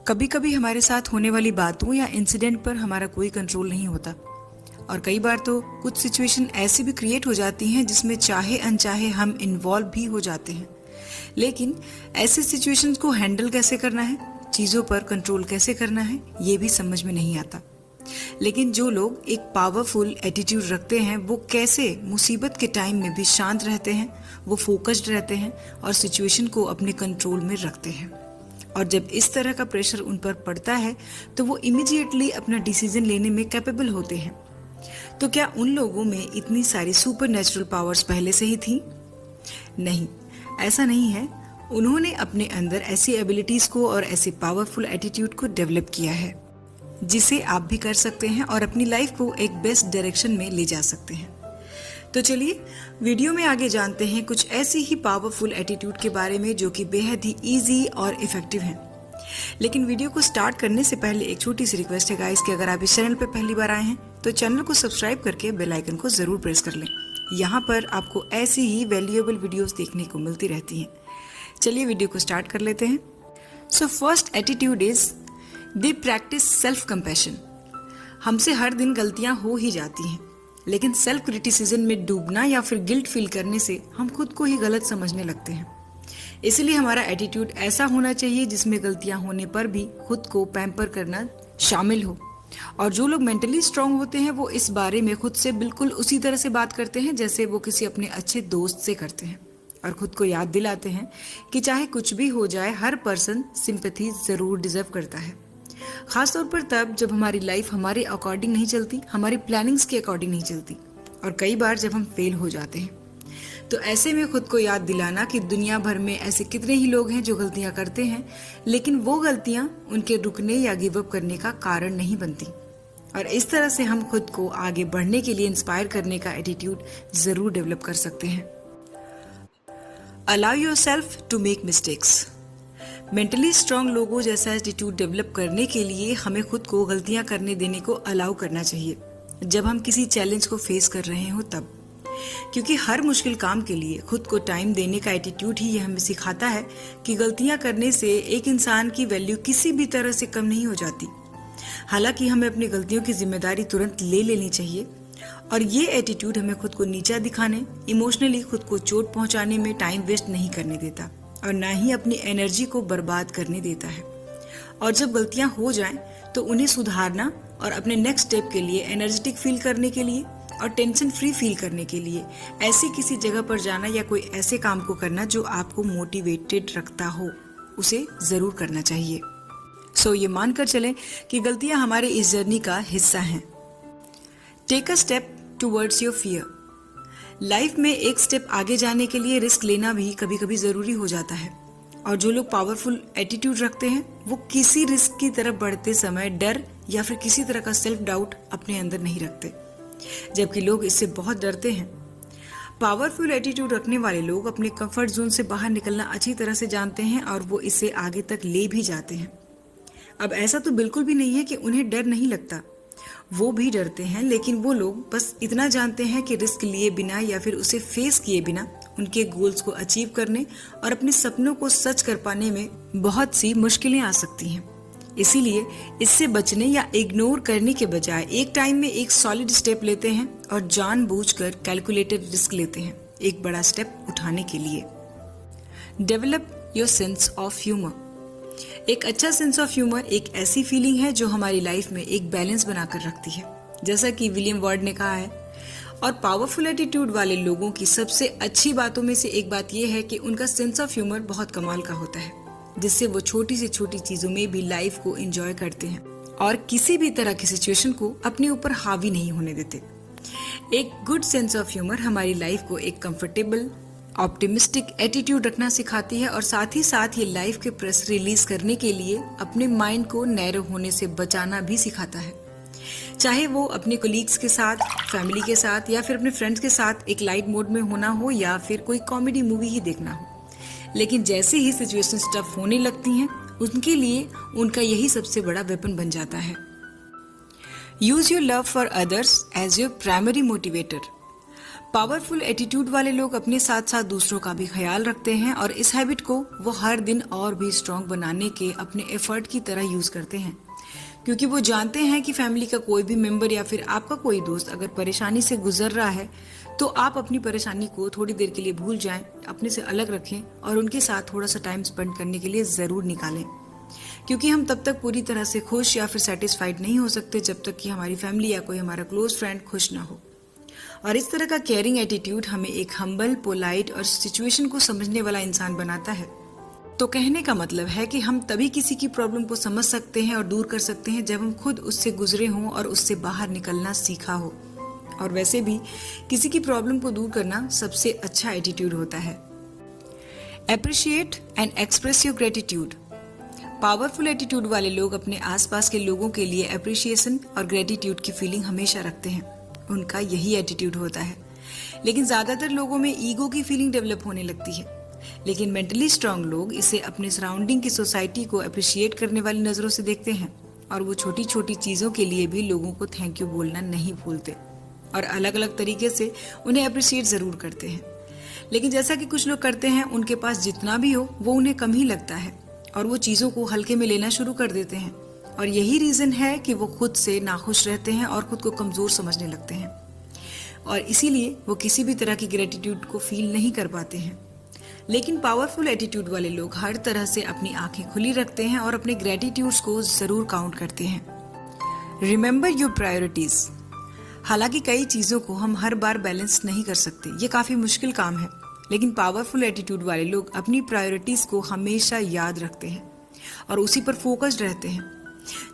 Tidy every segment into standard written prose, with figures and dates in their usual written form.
कभी कभी हमारे साथ होने वाली बातों या इंसिडेंट पर हमारा कोई कंट्रोल नहीं होता और कई बार तो कुछ सिचुएशन ऐसी भी क्रिएट हो जाती हैं जिसमें चाहे अनचाहे हम इन्वॉल्व भी हो जाते हैं। लेकिन ऐसे सिचुएशंस को हैंडल कैसे करना है, चीज़ों पर कंट्रोल कैसे करना है, ये भी समझ में नहीं आता। लेकिन जो लोग एक पावरफुल एटीट्यूड रखते हैं वो कैसे मुसीबत के टाइम में भी शांत रहते हैं, वो फोकस्ड रहते हैं और सिचुएशन को अपने कंट्रोल में रखते हैं। और जब इस तरह का प्रेशर उन पर पड़ता है तो वो इमीडिएटली अपना डिसीजन लेने में कैपेबल होते हैं। तो क्या उन लोगों में इतनी सारी सुपर नेचुरल पावर्स पहले से ही थी? नहीं, ऐसा नहीं है। उन्होंने अपने अंदर ऐसी एबिलिटीज को और ऐसे पावरफुल एटीट्यूड को डेवलप किया है जिसे आप भी कर सकते हैं और अपनी लाइफ को एक बेस्ट डायरेक्शन में ले जा सकते हैं। तो चलिए वीडियो में आगे जानते हैं कुछ ऐसी ही पावरफुल एटीट्यूड के बारे में जो कि बेहद ही इजी और इफेक्टिव हैं। लेकिन वीडियो को स्टार्ट करने से पहले एक छोटी सी रिक्वेस्ट है गाइस कि अगर आप इस चैनल पर पहली बार आए हैं तो चैनल को सब्सक्राइब करके बेल आइकन को जरूर प्रेस कर लें। यहाँ पर आपको ऐसी ही वैल्यूएबल वीडियोस देखने को मिलती रहती हैं। चलिए वीडियो को स्टार्ट कर लेते हैं। So first attitude is they practice self compassion. हमसे हर दिन गलतियां हो ही जाती हैं, लेकिन सेल्फ क्रिटिसिज्म में डूबना या फिर गिल्ट फील करने से हम खुद को ही गलत समझने लगते हैं। इसलिए हमारा एटीट्यूड ऐसा होना चाहिए जिसमें गलतियां होने पर भी खुद को पैम्पर करना शामिल हो। और जो लोग मेंटली स्ट्रांग होते हैं वो इस बारे में खुद से बिल्कुल उसी तरह से बात करते हैं जैसे वो किसी अपने अच्छे दोस्त से करते हैं और खुद को याद दिलाते हैं कि चाहे कुछ भी हो जाए हर पर्सन सिंपैथी जरूर डिजर्व करता है। खासतौर पर तब जब हमारी लाइफ हमारे अकॉर्डिंग नहीं चलती, हमारी प्लानिंग्स के अकॉर्डिंग नहीं चलती और कई बार जब हम फेल हो जाते हैं। तो ऐसे में खुद को याद दिलाना कि दुनिया भर में ऐसे कितने ही लोग हैं जो गलतियां करते हैं, लेकिन वो गलतियां उनके रुकने या गिव अप करने का कारण नहीं बनती। और इस तरह से हम खुद को आगे बढ़ने के लिए इंस्पायर करने का एटीट्यूड जरूर डेवलप कर सकते हैं। Allow yourself to make mistakes. Mentally strong लोगों जैसा एटीट्यूड डेवलप करने के लिए हमें खुद को गलतियां करने देने को अलाउ करना चाहिए जब हम किसी चैलेंज को फेस कर रहे हो तब, क्योंकि हर मुश्किल काम के लिए खुद को टाइम देने का एटीट्यूड ही ये हमें सिखाता है कि गलतियां करने से एक इंसान की वैल्यू किसी भी तरह से कम नहीं हो जाती। हालांकि हमें अपनी गलतियों की जिम्मेदारी तुरंत ले लेनी चाहिए और ये एटीट्यूड हमें खुद को नीचा दिखाने, इमोशनली खुद को चोट पहुंचाने में टाइम वेस्ट नहीं करने देता और ना ही अपनी एनर्जी को बर्बाद करने देता है। और जब गलतियां हो जाएं तो उन्हें सुधारना और अपने नेक्स्ट स्टेप के लिए एनर्जेटिक फील करने के लिए और टेंशन फ्री फील करने के लिए ऐसी किसी जगह पर जाना या कोई ऐसे काम को करना जो आपको मोटिवेटेड रखता हो, उसे जरूर करना चाहिए। सो ये मानकर चलें कि गलतियां हमारे इस जर्नी का हिस्सा हैं। Take a step towards your fear. Life में एक स्टेप आगे जाने के लिए रिस्क लेना भी कभी कभी जरूरी हो जाता है और जो लोग पावरफुल एटीट्यूड रखते हैं वो किसी रिस्क की तरफ बढ़ते समय डर या फिर किसी तरह का सेल्फ डाउट अपने अंदर नहीं रखते, जबकि लोग इससे बहुत डरते हैं। पावरफुल एटीट्यूड रखने वाले लोग अपने कंफर्ट जोन से बाहर निकलना अच्छी तरह से जानते हैं और वो इसे आगे तक ले भी जाते हैं। अब ऐसा तो बिल्कुल भी नहीं है कि उन्हें डर नहीं लगता, वो भी डरते हैं, लेकिन वो लोग बस इतना जानते हैं कि रिस्क लिए बिना या फिर उसे फेस किए बिना उनके गोल्स को अचीव करने और अपने सपनों को सच कर पाने में बहुत सी मुश्किलें आ सकती हैं। इसीलिए इससे बचने या इग्नोर करने के बजाय एक टाइम में एक सॉलिड स्टेप लेते हैं और जानबूझकर कैलकुलेटेड रिस्क लेते हैं एक बड़ा स्टेप उठाने के लिए। Develop your sense of humour. एक अच्छा सेंस ऑफ ह्यूमर एक ऐसी फीलिंग है जो हमारी लाइफ में एक बैलेंस बनाकर रखती है, जैसा कि विलियम वर्ड ने कहा है। और पावरफुल एटीट्यूड वाले लोगों की सबसे अच्छी बातों में से एक बात यह है कि उनका सेंस ऑफ ह्यूमर बहुत कमाल का होता है, जिससे वो छोटी से छोटी चीजों में भी लाइफ को एंजॉय करते हैं और किसी भी तरह की सिचुएशन को अपने ऊपर हावी नहीं होने देते। एक गुड सेंस ऑफ ह्यूमर हमारी लाइफ को एक कंफर्टेबल, ऑप्टिमिस्टिक एटीट्यूड रखना सिखाती है और साथ ही साथ ये लाइफ के प्रेस रिलीज करने के लिए अपने माइंड को नैरो होने से बचाना भी सिखाता है। चाहे वो अपने कोलीग्स के साथ, फैमिली के साथ या फिर अपने फ्रेंड्स के साथ एक लाइट मोड में होना हो या फिर कोई कॉमेडी मूवी ही देखना हो, लेकिन जैसे ही सिचुएशन टफ होने लगती हैं उनके लिए उनका यही सबसे बड़ा वेपन बन जाता है। Use your love for others as your primary motivator. Powerful attitude वाले लोग अपने साथ साथ दूसरों का भी ख्याल रखते हैं और इस हैबिट को वो हर दिन और भी स्ट्रांग बनाने के अपने एफर्ट की तरह यूज करते हैं, क्योंकि वो जानते हैं कि फैमिली का कोई भी मेंबर या फिर आपका कोई दोस्त अगर परेशानी से गुजर रहा है तो आप अपनी परेशानी को थोड़ी देर के लिए भूल जाएं, अपने से अलग रखें और उनके साथ थोड़ा सा टाइम स्पेंड करने के लिए जरूर निकालें, क्योंकि हम तब तक पूरी तरह से खुश या फिर सेटिस्फाइड नहीं हो सकते जब तक कि हमारी फैमिली या कोई हमारा क्लोज फ्रेंड खुश ना हो। और इस तरह का केयरिंग एटीट्यूड हमें एक हम्बल, पोलाइट और सिचुएशन को समझने वाला इंसान बनाता है। तो कहने का मतलब है कि हम तभी किसी की प्रॉब्लम को समझ सकते हैं और दूर कर सकते हैं जब हम खुद उससे गुजरे हों और उससे बाहर निकलना सीखा हो। और वैसे भी किसी की प्रॉब्लम को दूर करना सबसे अच्छा एटीट्यूड होता है। Appreciate and express your gratitude. Powerful attitude वाले लोग अपने आसपास के लोगों के लिए एप्रिशिएशन और ग्रेटिट्यूड की फीलिंग हमेशा रखते हैं। उनका यही एटीट्यूड होता है। लेकिन ज्यादातर लोगों में ईगो की फीलिंग डेवलप होने लगती है। लेकिन मेंटली स्ट्रांग लोग इसे अपने सराउंडिंग की सोसाइटी को अप्रिशिएट करने वाली नजरों से देखते हैं और वो छोटी छोटी चीजों के लिए भी लोगों को थैंक यू बोलना नहीं भूलते और अलग अलग तरीके से उन्हें अप्रिशिएट जरूर करते हैं। लेकिन जैसा कि कुछ लोग करते हैं, उनके पास जितना भी हो वो उन्हें कम ही लगता है और वो चीजों को हल्के में लेना शुरू कर देते हैं। और यही रीजन है कि वो खुद से नाखुश रहते हैं और खुद को कमजोर समझने लगते हैं और इसीलिए वो किसी भी तरह की ग्रेटिट्यूड को फील नहीं कर पाते हैं। लेकिन पावरफुल एटीट्यूड वाले लोग हर तरह से अपनी आंखें खुली रखते हैं और अपने ग्रेटिट्यूड्स को जरूर काउंट करते हैं। Remember your priorities. हालांकि कई चीजों को हम हर बार बैलेंस नहीं कर सकते, ये काफी मुश्किल काम है, लेकिन पावरफुल एटीट्यूड वाले लोग अपनी प्रायोरिटीज को हमेशा याद रखते हैं और उसी पर फोकस्ड रहते हैं।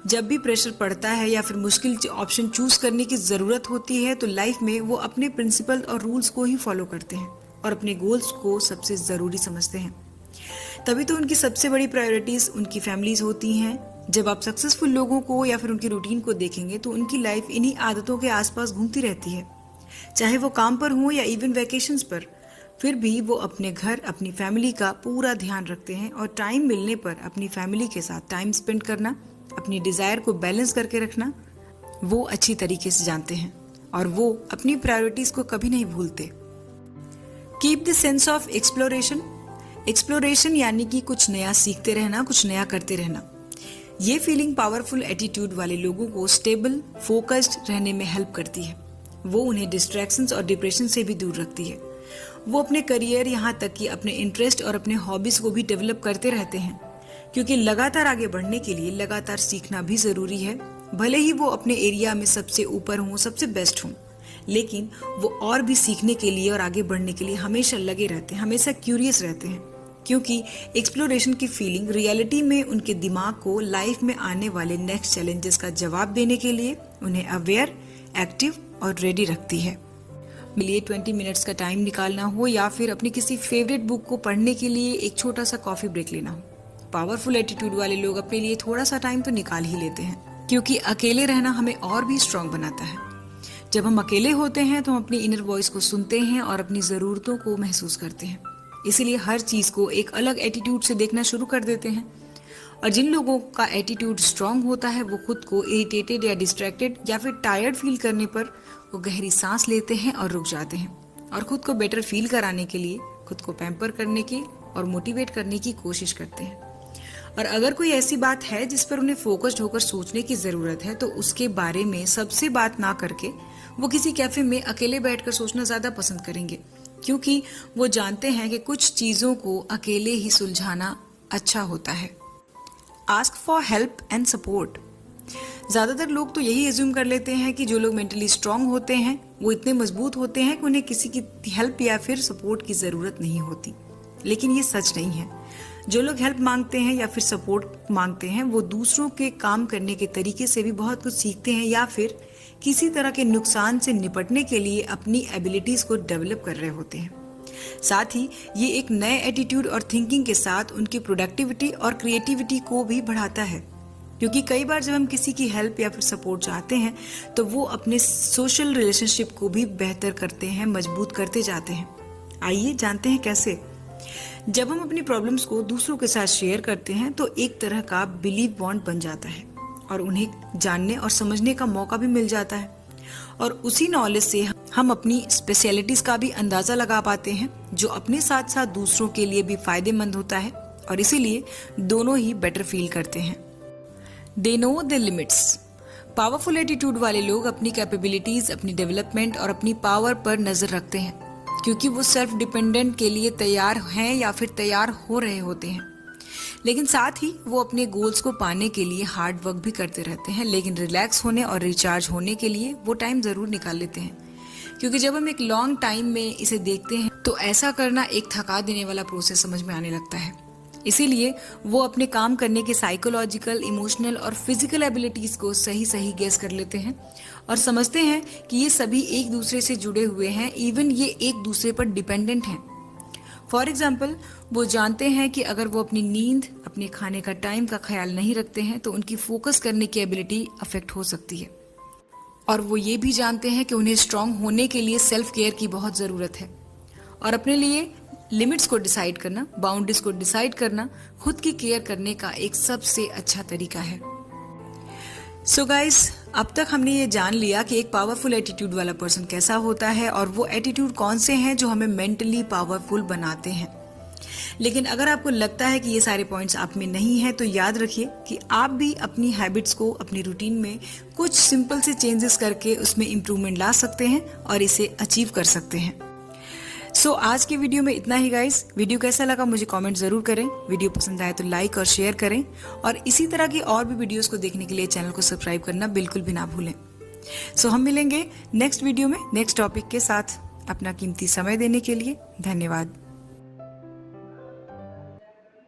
जब भी प्रेशर पड़ता है या फिर मुश्किल ऑप्शन चूज करने की जरूरत होती है तो लाइफ में वो अपने प्रिंसिपल और रूल्स को ही फॉलो करते हैं और अपने गोल्स को सबसे जरूरी समझते हैं। तभी तो उनकी सबसे बड़ी प्रायोरिटीज उनकी फैमिलीज होती हैं। जब आप सक्सेसफुल लोगों को या फिर उनकी रूटीन को देखेंगे तो उनकी लाइफ इन्हीं आदतों के आसपास घूमती रहती है, चाहे वो काम पर हो या इवन वेकेशंस पर। फिर भी वो अपने घर, अपनी फैमिली का पूरा ध्यान रखते हैं और टाइम मिलने पर अपनी फैमिली के साथ टाइम स्पेंड करना, अपनी डिजायर को बैलेंस करके रखना वो अच्छी तरीके से जानते हैं और वो अपनी प्रायोरिटीज को कभी नहीं भूलते। Keep the sense of exploration. Exploration यानी कि कुछ नया सीखते रहना, कुछ नया करते रहना। ये फीलिंग पावरफुल एटीट्यूड वाले लोगों को स्टेबल, फोकस्ड रहने में हेल्प करती है। वो उन्हें डिस्ट्रैक्शंस और डिप्रेशन से भी दूर रखती है। वो अपने करियर, यहाँ तक कि अपने इंटरेस्ट और अपने हॉबीज को भी डेवलप करते रहते हैं, क्योंकि लगातार आगे बढ़ने के लिए लगातार सीखना भी जरूरी है। भले ही वो अपने एरिया में सबसे ऊपर हों, सबसे बेस्ट हों, लेकिन वो और भी सीखने के लिए और आगे बढ़ने के लिए हमेशा लगे रहते हैं, हमेशा क्यूरियस रहते हैं, क्योंकि एक्सप्लोरेशन की फीलिंग रियलिटी में उनके दिमाग को लाइफ में आने वाले नेक्स्ट चैलेंजेस का जवाब देने के लिए उन्हें अवेयर, एक्टिव और रेडी रखती है। लिए 20 मिनट्स का टाइम निकालना हो या फिर अपनी किसी फेवरेट बुक को पढ़ने के लिए एक छोटा सा कॉफी ब्रेक लेना हो, पावरफुल एटीट्यूड वाले लोग अपने लिए थोड़ा सा टाइम तो निकाल ही लेते हैं, क्योंकि अकेले रहना हमें और भी स्ट्रांग बनाता है। जब हम अकेले होते हैं तो हम अपनी इनर वॉइस को सुनते हैं और अपनी जरूरतों को महसूस करते हैं। इसीलिए हर चीज को एक अलग एटीट्यूड से देखना शुरू कर देते हैं। और जिन लोगों का एटीट्यूड स्ट्रांग होता है वो खुद को इरिटेटेड या डिस्ट्रैक्टेड या फिर टायर्ड फील करने पर वो गहरी सांस लेते हैं और रुक जाते हैं और खुद को बेटर फील कराने के लिए खुद को पैम्पर करने की और मोटिवेट करने की कोशिश करते हैं। और अगर कोई ऐसी बात है जिस पर उन्हें फोकस्ड होकर सोचने की जरूरत है तो उसके बारे में सबसे बात ना करके वो किसी कैफे में अकेले बैठकर सोचना ज्यादा पसंद करेंगे, क्योंकि वो जानते हैं कि कुछ चीजों को अकेले ही सुलझाना अच्छा होता है। Ask for help and support. ज्यादातर लोग तो यही एज्यूम कर लेते हैं कि जो लोग मेंटली स्ट्रांग होते हैं वो इतने मजबूत होते हैं कि उन्हें किसी की हेल्प या फिर सपोर्ट की जरूरत नहीं होती, लेकिन ये सच नहीं है। जो लोग हेल्प मांगते हैं या फिर सपोर्ट मांगते हैं वो दूसरों के काम करने के तरीके से भी बहुत कुछ सीखते हैं या फिर किसी तरह के नुकसान से निपटने के लिए अपनी एबिलिटीज को डेवलप कर रहे होते हैं। साथ ही ये एक नए एटीट्यूड और थिंकिंग के साथ उनकी प्रोडक्टिविटी और क्रिएटिविटी को भी बढ़ाता है, क्योंकि कई बार जब हम किसी की हेल्प या फिर सपोर्ट चाहते हैं तो वो अपने सोशल रिलेशनशिप को भी बेहतर करते हैं, मजबूत करते जाते हैं। आइए जानते हैं कैसे। जब हम अपनी प्रॉब्लम्स को दूसरों के साथ शेयर करते हैं तो एक तरह का बिलीव बॉन्ड बन जाता है और उन्हें जानने और समझने का मौका भी मिल जाता है और उसी नॉलेज से हम अपनी स्पेशलिटीज का भी अंदाजा लगा पाते हैं, जो अपने साथ साथ दूसरों के लिए भी फायदेमंद होता है और इसीलिए दोनों ही बेटर फील करते हैं। They know the limits. Powerful attitude वाले लोग अपनी कैपेबिलिटीज, अपनी डेवलपमेंट और अपनी पावर पर नजर रखते हैं, क्योंकि वो सेल्फ डिपेंडेंट के लिए तैयार हैं या फिर तैयार हो रहे होते हैं। लेकिन साथ ही वो अपने गोल्स को पाने के लिए हार्ड वर्क भी करते रहते हैं, लेकिन रिलैक्स होने और रिचार्ज होने के लिए वो टाइम जरूर निकाल लेते हैं, क्योंकि जब हम एक लॉन्ग टाइम में इसे देखते हैं तो ऐसा करना एक थका देने वाला प्रोसेस समझ में आने लगता है। इसीलिए वो अपने काम करने के साइकोलॉजिकल, इमोशनल और फिजिकल एबिलिटीज को सही सही गेस कर लेते हैं और समझते हैं कि ये सभी एक दूसरे से जुड़े हुए हैं, इवन ये एक दूसरे पर डिपेंडेंट हैं। फॉर एग्जाम्पल, वो जानते हैं कि अगर वो अपनी नींद, अपने खाने का टाइम का ख्याल नहीं रखते हैं तो उनकी फोकस करने की एबिलिटी अफेक्ट हो सकती है। और वो ये भी जानते हैं कि उन्हें स्ट्रांग होने के लिए सेल्फ केयर की बहुत ज़रूरत है और अपने लिए लिमिट्स को डिसाइड करना, बाउंड्रीज को डिसाइड करना खुद की केयर करने का एक सबसे अच्छा तरीका है। सो गाइस, अब तक हमने ये जान लिया कि एक पावरफुल एटीट्यूड वाला पर्सन कैसा होता है और वो एटीट्यूड कौन से हैं जो हमें मेंटली पावरफुल बनाते हैं। लेकिन अगर आपको लगता है कि ये सारे पॉइंट्स आप में नहीं है तो याद रखिए कि आप भी अपनी हैबिट्स को अपनी रूटीन में कुछ सिंपल से चेंजेस करके उसमें इम्प्रूवमेंट ला सकते हैं और इसे अचीव कर सकते हैं। सो आज के वीडियो में इतना ही गाइस। वीडियो कैसा लगा मुझे कमेंट जरूर करें। वीडियो पसंद आए तो लाइक और शेयर करें और इसी तरह की और भी वीडियोस को देखने के लिए चैनल को सब्सक्राइब करना बिल्कुल भी ना भूलें। सो हम मिलेंगे नेक्स्ट वीडियो में नेक्स्ट टॉपिक के साथ। अपना कीमती समय देने के लिए धन्यवाद।